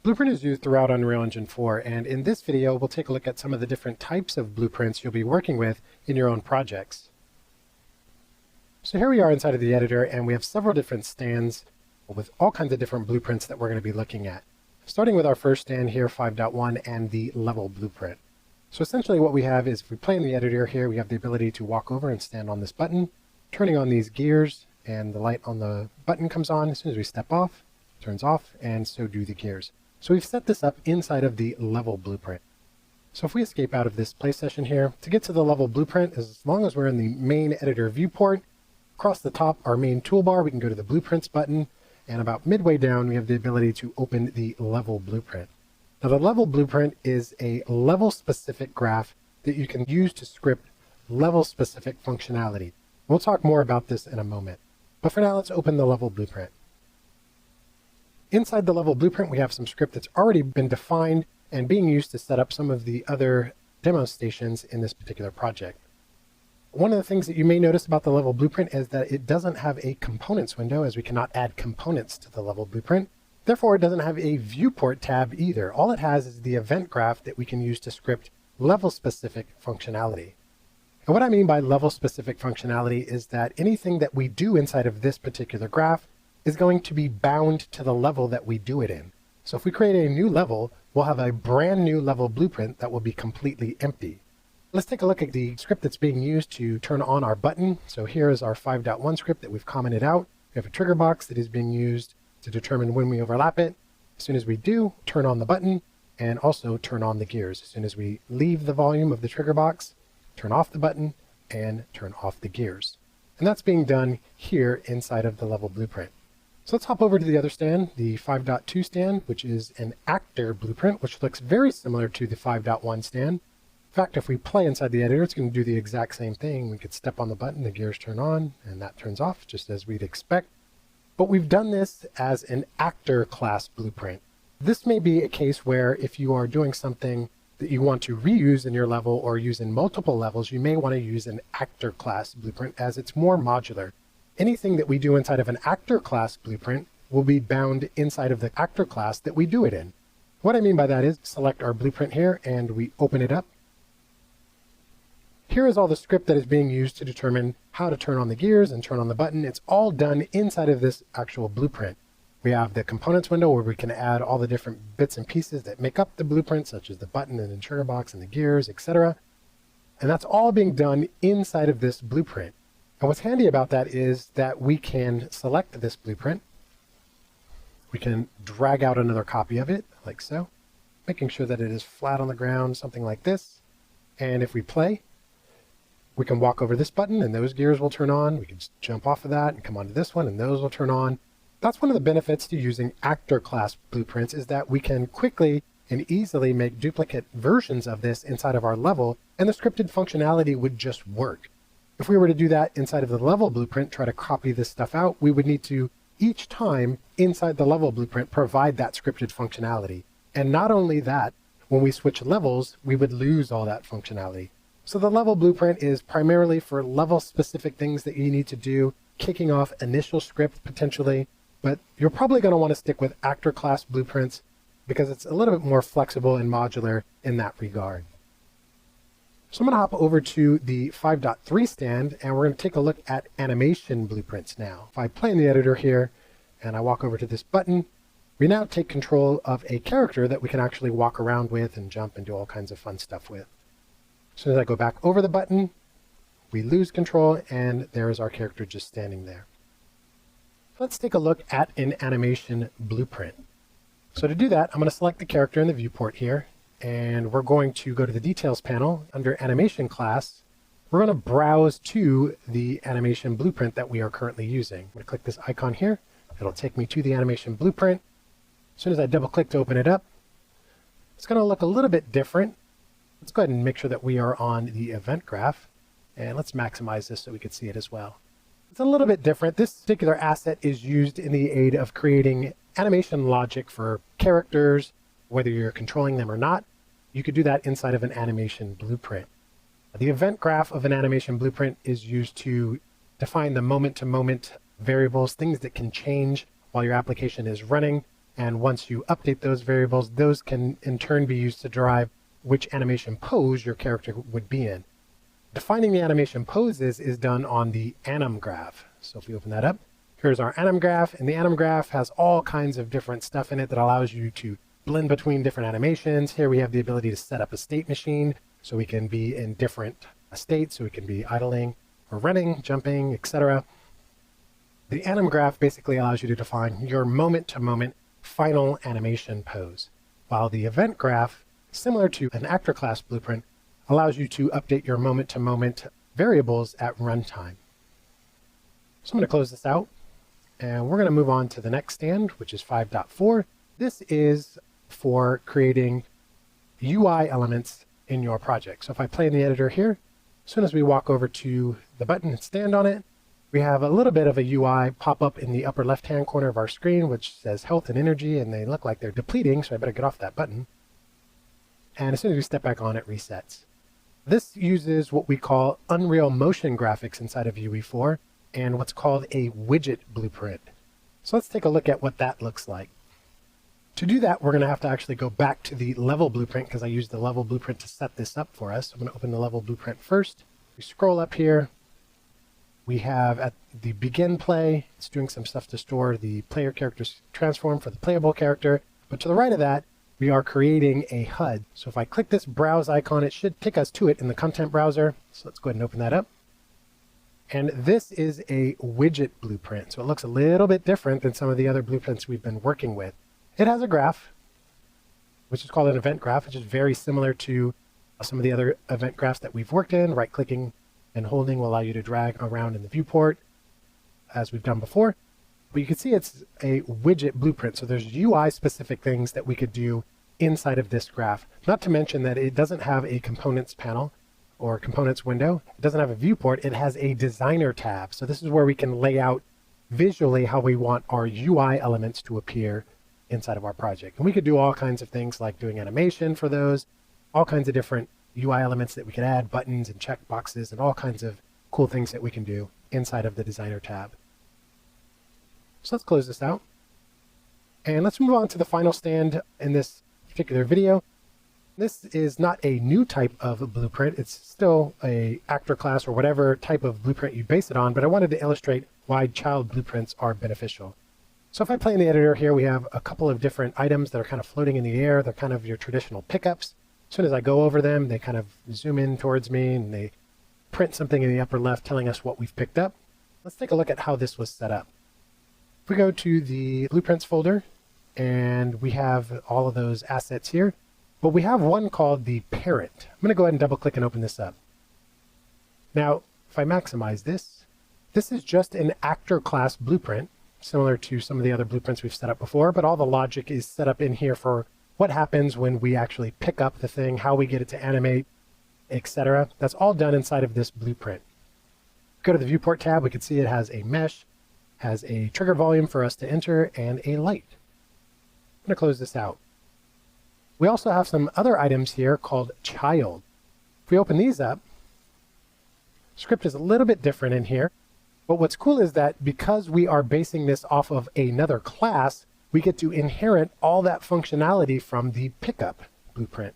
Blueprint is used throughout Unreal Engine 4, and in this video, we'll take a look at some of the different types of blueprints you'll be working with in your own projects. So here we are inside of the editor, and we have several different stands with all kinds of different blueprints that we're going to be looking at. Starting with our first stand here, 5.1, and the level blueprint. So essentially what we have is, if we play in the editor here, we have the ability to walk over and stand on this button, turning on these gears, and the light on the button comes on. As soon as we step off, it turns off, and so do the gears. So we've set this up inside of the level blueprint. So if we escape out of this play session here, to get to the level blueprint, as long as we're in the main editor viewport, across the top, our main toolbar, we can go to the blueprints button, and about midway down, we have the ability to open the level blueprint. Now the level blueprint is a level-specific graph that you can use to script level-specific functionality. We'll talk more about this in a moment. But for now, let's open the level blueprint. Inside the level blueprint, we have some script that's already been defined and being used to set up some of the other demo stations in this particular project. One of the things that you may notice about the level blueprint is that it doesn't have a components window, as we cannot add components to the level blueprint. Therefore, it doesn't have a viewport tab either. All it has is the event graph that we can use to script level-specific functionality. And what I mean by level-specific functionality is that anything that we do inside of this particular graph is going to be bound to the level that we do it in. So if we create a new level, we'll have a brand new level blueprint that will be completely empty. Let's take a look at the script that's being used to turn on our button. So here is our 5.1 script that we've commented out. We have a trigger box that is being used to determine when we overlap it. As soon as we do, turn on the button and also turn on the gears. As soon as we leave the volume of the trigger box, turn off the button and turn off the gears. And that's being done here inside of the level blueprint. So let's hop over to the other stand, the 5.2 stand, which is an actor blueprint, which looks very similar to the 5.1 stand. In fact, if we play inside the editor, it's going to do the exact same thing. We could step on the button, the gears turn on, and that turns off, just as we'd expect. But we've done this as an actor class blueprint. This may be a case where if you are doing something that you want to reuse in your level or use in multiple levels, you may want to use an actor class blueprint, as it's more modular. Anything that we do inside of an actor class blueprint will be bound inside of the actor class that we do it in. What I mean by that is, select our blueprint here and we open it up. Here is all the script that is being used to determine how to turn on the gears and turn on the button. It's all done inside of this actual blueprint. We have the components window where we can add all the different bits and pieces that make up the blueprint, such as the button and the trigger box and the gears, etc. And that's all being done inside of this blueprint. And what's handy about that is that we can select this blueprint. We can drag out another copy of it, like so, making sure that it is flat on the ground, something like this. And if we play, we can walk over this button and those gears will turn on. We can just jump off of that and come onto this one and those will turn on. That's one of the benefits to using actor class blueprints, is that we can quickly and easily make duplicate versions of this inside of our level, and the scripted functionality would just work. If we were to do that inside of the level blueprint, try to copy this stuff out, we would need to, each time inside the level blueprint, provide that scripted functionality. And not only that, when we switch levels, we would lose all that functionality. So the level blueprint is primarily for level-specific things that you need to do, kicking off initial script potentially, but you're probably going to want to stick with actor class blueprints because it's a little bit more flexible and modular in that regard. So I'm going to hop over to the 5.3 stand and we're going to take a look at animation blueprints now. If I play in the editor here and I walk over to this button, we now take control of a character that we can actually walk around with and jump and do all kinds of fun stuff with. As soon as I go back over the button, we lose control and there's our character just standing there. Let's take a look at an animation blueprint. So to do that, I'm going to select the character in the viewport here. And we're going to go to the details panel under animation class. We're going to browse to the animation blueprint that we are currently using. I'm going to click this icon here. It'll take me to the animation blueprint. As soon as I double click to open it up, it's going to look a little bit different. Let's go ahead and make sure that we are on the event graph. And let's maximize this so we can see it as well. It's a little bit different. This particular asset is used in the aid of creating animation logic for characters, whether you're controlling them or not. You could do that inside of an animation blueprint. The event graph of an animation blueprint is used to define the moment-to-moment variables, things that can change while your application is running. And once you update those variables, those can in turn be used to derive which animation pose your character would be in. Defining the animation poses is done on the anim graph. So if we open that up, here's our anim graph, and the anim graph has all kinds of different stuff in it that allows you to blend between different animations. Here we have the ability to set up a state machine, so we can be in different states, so we can be idling or running, jumping, etc. The anim graph basically allows you to define your moment-to-moment final animation pose, while the event graph, similar to an actor class blueprint, allows you to update your moment-to-moment variables at runtime. So I'm going to close this out, and we're going to move on to the next stand, which is 5.4. This is for creating UI elements in your project. So if I play in the editor here, as soon as we walk over to the button and stand on it, we have a little bit of a UI pop up in the upper left-hand corner of our screen, which says health and energy, and they look like they're depleting, so I better get off that button. And as soon as we step back on, it resets. This uses what we call Unreal Motion graphics inside of UE4 and what's called a Widget Blueprint. So let's take a look at what that looks like. To do that, we're going to have to actually go back to the level blueprint because I used the level blueprint to set this up for us. So I'm going to open the level blueprint first. We scroll up here. We have at the begin play, it's doing some stuff to store the player character's transform for the playable character. But to the right of that, we are creating a HUD. So if I click this browse icon, it should take us to it in the content browser. So let's go ahead and open that up. And this is a widget blueprint. So it looks a little bit different than some of the other blueprints we've been working with. It has a graph, which is called an event graph, which is very similar to some of the other event graphs that we've worked in. Right-clicking and holding will allow you to drag around in the viewport, as we've done before. But you can see it's a widget blueprint. So there's UI-specific things that we could do inside of this graph. Not to mention that it doesn't have a components panel or components window. It doesn't have a viewport. It has a designer tab. So this is where we can lay out visually how we want our UI elements to appear inside of our project. And we could do all kinds of things like doing animation for those, all kinds of different UI elements that we could add, buttons and checkboxes and all kinds of cool things that we can do inside of the designer tab. So let's close this out. And let's move on to the final stand in this particular video. This is not a new type of blueprint. It's still a actor class or whatever type of blueprint you base it on, but I wanted to illustrate why child blueprints are beneficial. So if I play in the editor here, we have a couple of different items that are kind of floating in the air. They're kind of your traditional pickups. As soon as I go over them, they kind of zoom in towards me and they print something in the upper left telling us what we've picked up. Let's take a look at how this was set up. If we go to the blueprints folder, and we have all of those assets here, but we have one called the parent. I'm going to go ahead and double click and open this up. Now, if I maximize this, this is just an actor class blueprint, similar to some of the other blueprints we've set up before, but all the logic is set up in here for what happens when we actually pick up the thing, how we get it to animate, etc. That's all done inside of this blueprint. Go to the viewport tab, we can see it has a mesh, has a trigger volume for us to enter, and a light. I'm going to close this out. We also have some other items here called child. If we open these up, script is a little bit different in here. But what's cool is that because we are basing this off of another class, we get to inherit all that functionality from the pickup blueprint.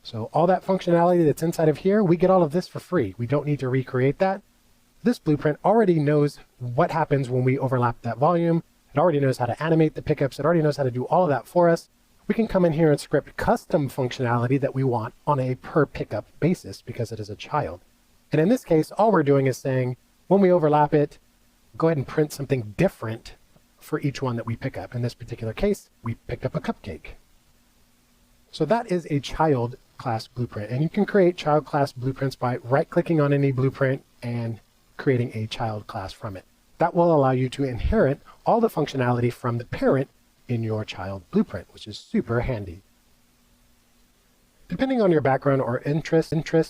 So all that functionality that's inside of here, we get all of this for free. We don't need to recreate that. This blueprint already knows what happens when we overlap that volume. It already knows how to animate the pickups. It already knows how to do all of that for us. We can come in here and script custom functionality that we want on a per pickup basis because it is a child. And in this case, all we're doing is saying, when we overlap it, go ahead and print something different for each one that we pick up. In this particular case, we picked up a cupcake. So that is a child class blueprint. And you can create child class blueprints by right-clicking on any blueprint and creating a child class from it. That will allow you to inherit all the functionality from the parent in your child blueprint, which is super handy. Depending on your background or interest,